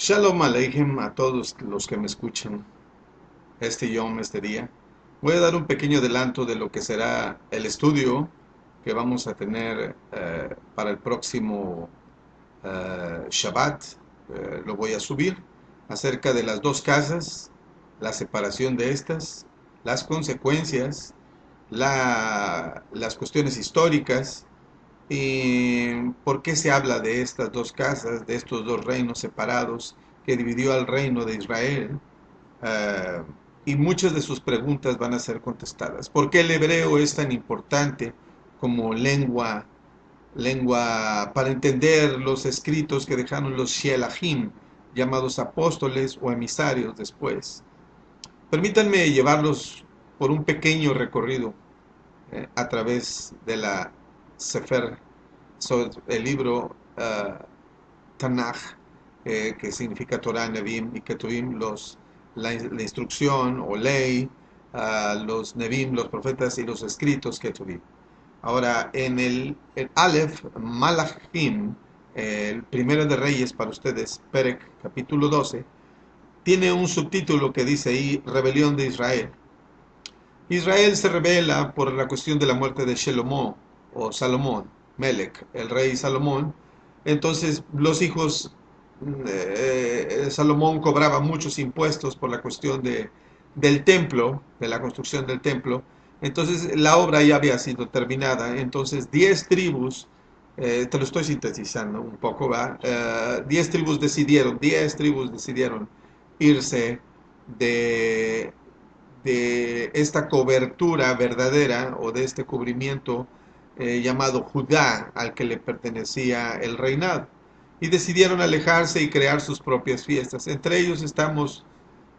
Shalom Aleichem a todos los que me escuchan este día. Voy a dar un pequeño adelanto de lo que será el estudio que vamos a tener para el próximo Shabbat. Lo voy a subir acerca de las dos casas, la separación de estas, las consecuencias, las cuestiones históricas y por qué se habla de estas dos casas, de estos dos reinos separados que dividió al reino de Israel. eh, y muchas de sus preguntas van a ser contestadas. ¿Por qué el hebreo es tan importante como lengua para entender los escritos que dejaron los Shelahim, llamados apóstoles o emisarios después? Permítanme llevarlos por un pequeño recorrido a través de la Sefer, el libro Tanaj, que significa Torah, Nevim y Ketuvim, la instrucción o ley, los Nevim, los profetas y los escritos Ketuvim. Ahora, en el Aleph, Malachim, el primero de Reyes para ustedes, Perek, capítulo 12, tiene un subtítulo que dice ahí, Rebelión de Israel. Israel se rebela por la cuestión de la muerte de Shelomó o Salomón, Melech, el rey Salomón. Entonces los hijos, Salomón cobraba muchos impuestos por la cuestión del templo, de la construcción del templo. Entonces la obra ya había sido terminada. Entonces 10 tribus, te lo estoy sintetizando un poco, ¿va? 10 tribus decidieron irse de, de esta cobertura verdadera o de este cubrimiento llamado Judá al que le pertenecía el reinado. Y decidieron alejarse y crear sus propias fiestas. Entre ellos estamos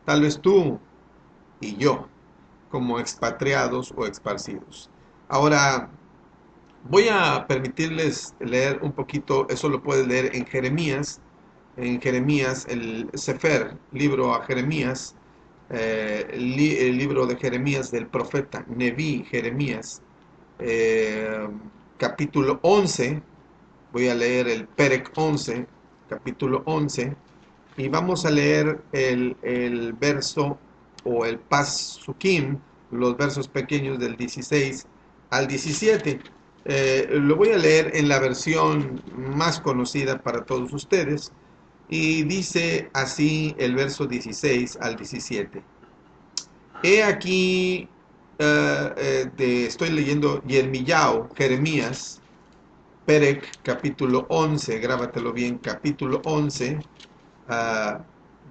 tal vez tú y yo, como expatriados o esparcidos. Ahora, voy a permitirles leer un poquito, eso lo puedes leer en Jeremías, el Sefer, libro a Jeremías, el libro de Jeremías del profeta Neví Jeremías, eh, capítulo 11. Voy a leer el Perek 11, capítulo 11, y vamos a leer el verso o el Pasukim, los versos pequeños del 16 al 17. Lo voy a leer en la versión más conocida para todos ustedes, y dice así el verso 16 al 17. He aquí, estoy leyendo Yermillao, Jeremías, Perek, capítulo 11, grábatelo bien, capítulo 11, uh,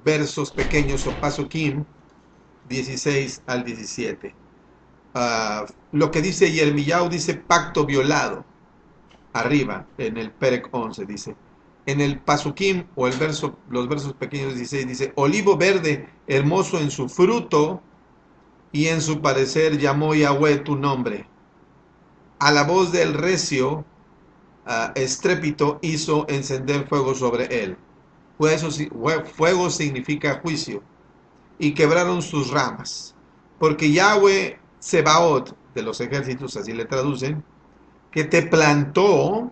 versos pequeños o pasukim, 16 al 17. Lo que dice Yermillao dice pacto violado, arriba, en el Perek 11 dice. En el pasukim o los versos pequeños 16 dice, olivo verde, hermoso en su fruto, y en su parecer llamó Yahweh tu nombre. A la voz del recio estrépito hizo encender fuego sobre él. Fuego significa juicio. Y quebraron sus ramas. Porque Yahweh Sebaot, de los ejércitos, así le traducen, que te plantó,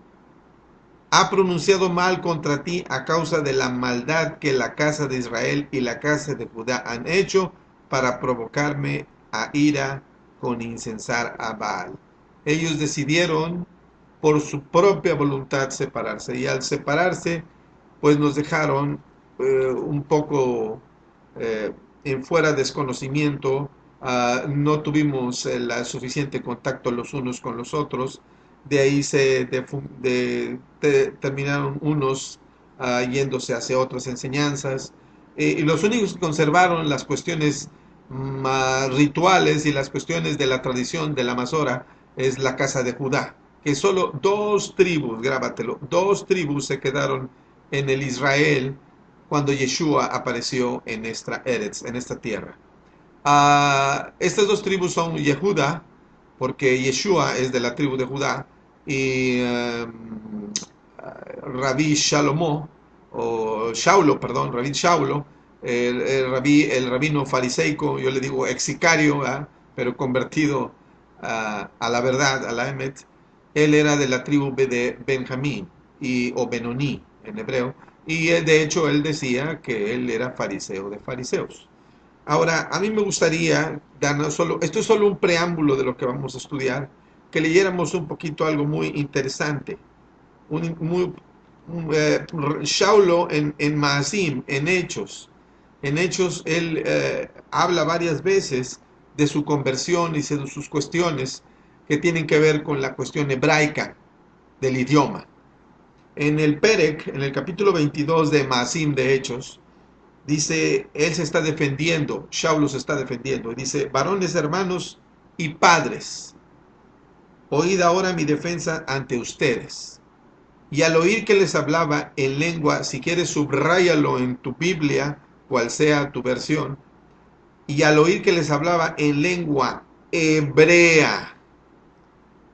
ha pronunciado mal contra ti a causa de la maldad que la casa de Israel y la casa de Judá han hecho para provocarme a ira con incensar a Baal. Ellos decidieron por su propia voluntad separarse, y al separarse pues nos dejaron un poco eh, en fuera desconocimiento. No tuvimos el suficiente contacto los unos con los otros. De ahí terminaron unos yéndose hacia otras enseñanzas, y los únicos que conservaron las cuestiones rituales y las cuestiones de la tradición de la Masora es la casa de Judá, que solo dos tribus, grábatelo, dos tribus se quedaron en el Israel cuando Yeshua apareció en esta Eretz, en esta tierra. Estas dos tribus son Yehuda, porque Yeshua es de la tribu de Judá, y Rabí Shalomó, o Shaulo, perdón, Rabí Shaulo, el rabino fariseico, yo le digo ex sicario, pero convertido a la verdad, a la Emet. Él era de la tribu de Benjamín, o Benoní en hebreo, Y de hecho él decía que él era fariseo de fariseos. Ahora, a mí me gustaría darnos solo, esto es solo un preámbulo de lo que vamos a estudiar, que leyéramos un poquito algo muy interesante. Muy, Shaulo en Maasim, en Hechos él habla varias veces de su conversión y de sus cuestiones que tienen que ver con la cuestión hebraica del idioma. En el Perec, en el capítulo 22 de Maasim de Hechos, dice, él se está defendiendo, Shaulo se está defendiendo, y dice, varones hermanos y padres, oíd ahora mi defensa ante ustedes. Y al oír que les hablaba en lengua, si quieres subráyalo en tu Biblia, cual sea tu versión, y al oír que les hablaba en lengua hebrea,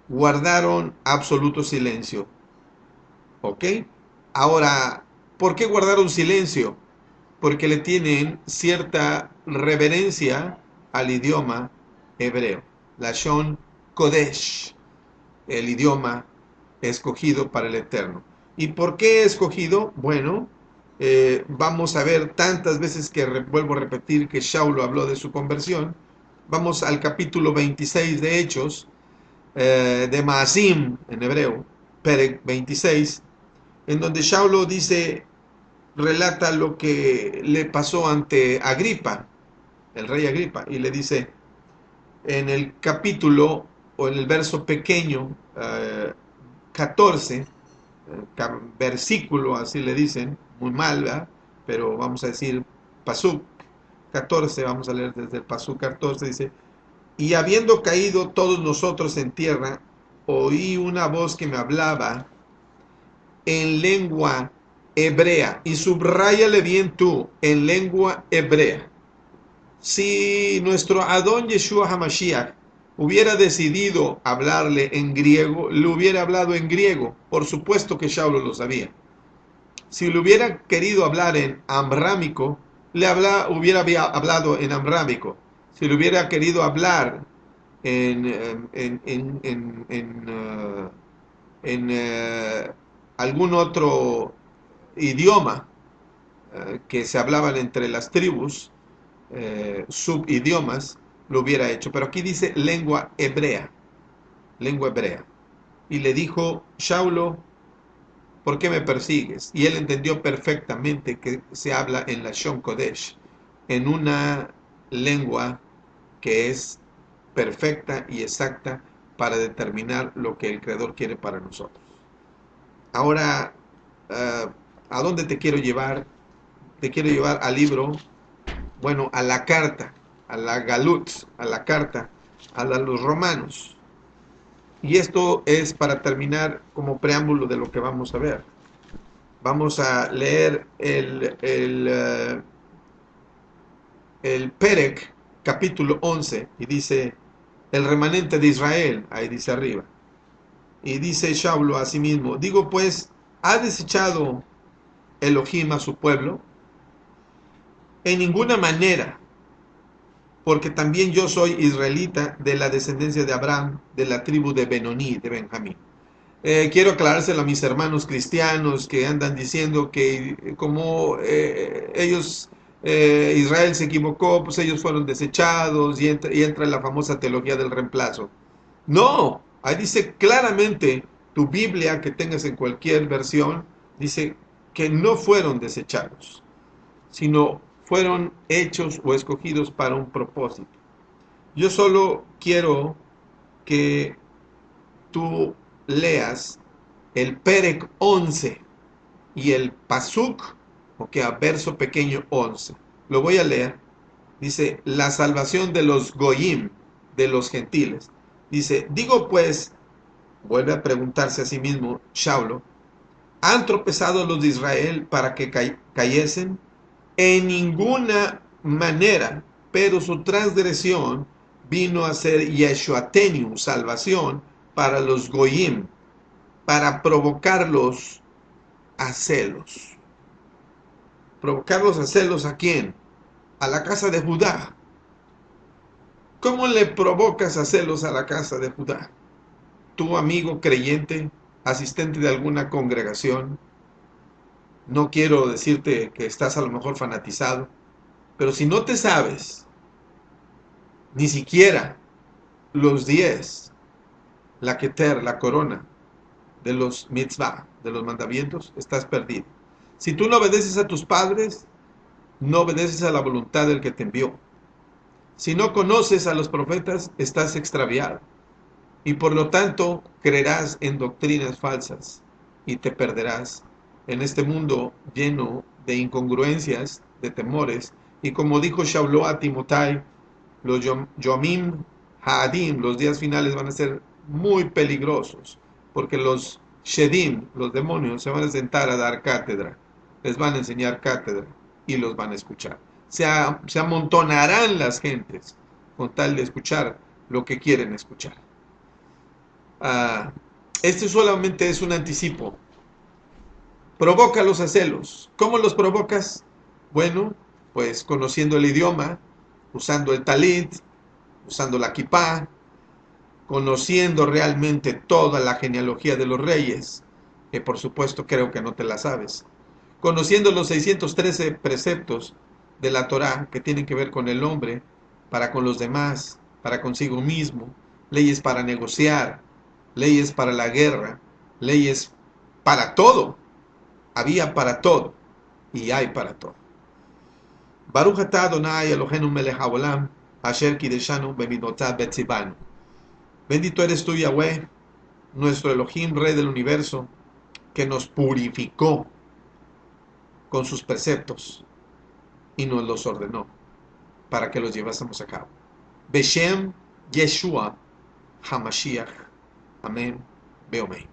guardaron absoluto silencio. ¿Ok? Ahora, ¿por qué guardaron silencio? Porque le tienen cierta reverencia al idioma hebreo, Lashon Kodesh, el idioma escogido para el Eterno. ¿Y por qué escogido? Bueno, vamos a ver tantas veces que vuelvo a repetir que Shaulo habló de su conversión. Vamos al capítulo 26 de Hechos, de Maasim en hebreo, Perek 26, en donde Shaulo dice, relata lo que le pasó ante Agripa, el rey Agripa, y le dice en el capítulo o en el verso pequeño 14, versículo, así le dicen, muy mal, ¿verdad? Pero vamos a decir Pasuk 14, vamos a leer desde el Pasuk 14, dice, y habiendo caído todos nosotros en tierra, oí una voz que me hablaba en lengua hebrea, y subráyale bien tú, en lengua hebrea. Si nuestro Adón Yeshua HaMashiach hubiera decidido hablarle en griego, le hubiera hablado en griego. Por supuesto que Shaulo lo sabía. Si le hubiera querido hablar en amrámico, hubiera hablado en amrámico. Si le hubiera querido hablar en, algún otro idioma que se hablaban entre las tribus, subidiomas, lo hubiera hecho. Pero aquí dice lengua hebrea, lengua hebrea. Y le dijo, Shaulo, ¿por qué me persigues? Y él entendió perfectamente que se habla en la Shon Kodesh, en una lengua que es perfecta y exacta para determinar lo que el Creador quiere para nosotros. Ahora, ¿a dónde te quiero llevar? Te quiero llevar al libro, bueno, a la carta, a la Galut, a la carta a los romanos. Y esto es para terminar como preámbulo de lo que vamos a ver. Vamos a leer el Perec, capítulo 11, y dice, el remanente de Israel, ahí dice arriba. Y dice Shaulo a sí mismo, digo pues, ¿ha desechado Elohim a su pueblo? En ninguna manera, porque también yo soy israelita de la descendencia de Abraham, de la tribu de Benoní, de Benjamín. Quiero aclarárselo a mis hermanos cristianos que andan diciendo que como ellos, Israel se equivocó, pues ellos fueron desechados y entra la famosa teología del reemplazo. No, ahí dice claramente tu Biblia que tengas en cualquier versión, dice que no fueron desechados, sino fueron hechos o escogidos para un propósito. Yo solo quiero que tú leas el Perec 11 y el Pasuk, o a verso pequeño 11. Lo voy a leer. Dice, la salvación de los Goyim, de los gentiles. Dice, digo pues, vuelve a preguntarse a sí mismo Shaulo, ¿han tropezado los de Israel para que cayesen? En ninguna manera, pero su transgresión vino a ser Yeshuatenu, salvación para los Goyim, para provocarlos a celos. ¿Provocarlos a celos a quién? A la casa de Judá. ¿Cómo le provocas a celos a la casa de Judá? Tu amigo creyente, asistente de alguna congregación, No quiero decirte que estás a lo mejor fanatizado, pero si no te sabes ni siquiera los 10, la keter, la corona de los mitzvah, de los mandamientos, estás perdido. Si tú no obedeces a tus padres, no obedeces a la voluntad del que te envió. Si no conoces a los profetas, estás extraviado. Y por lo tanto, creerás en doctrinas falsas y te perderás en este mundo lleno de incongruencias, de temores. Y como dijo Shauló a Timotei, los Yomim Haadim, los días finales van a ser muy peligrosos, porque los Shedim, los demonios, se van a sentar a dar cátedra, les van a enseñar cátedra y los van a escuchar. Se amontonarán las gentes con tal de escuchar lo que quieren escuchar. Este solamente es un anticipo. Provócalos a celos. ¿Cómo los provocas? Bueno, pues conociendo el idioma, usando el talit, usando la kipá, conociendo realmente toda la genealogía de los reyes, que por supuesto creo que no te la sabes, conociendo los 613 preceptos de la Torá que tienen que ver con el hombre, para con los demás, para consigo mismo, leyes para negociar, leyes para la guerra, leyes para todo. Había para todo y hay para todo. Baruch atah Adonai Eloheinu melech haolam, asher kideshanu bemidotav betzivanu. Bendito eres tú, Yahweh, nuestro Elohim, Rey del universo, que nos purificó con sus preceptos y nos los ordenó para que los llevásemos a cabo. Beshem Yeshua HaMashiach. Amén. Beomei.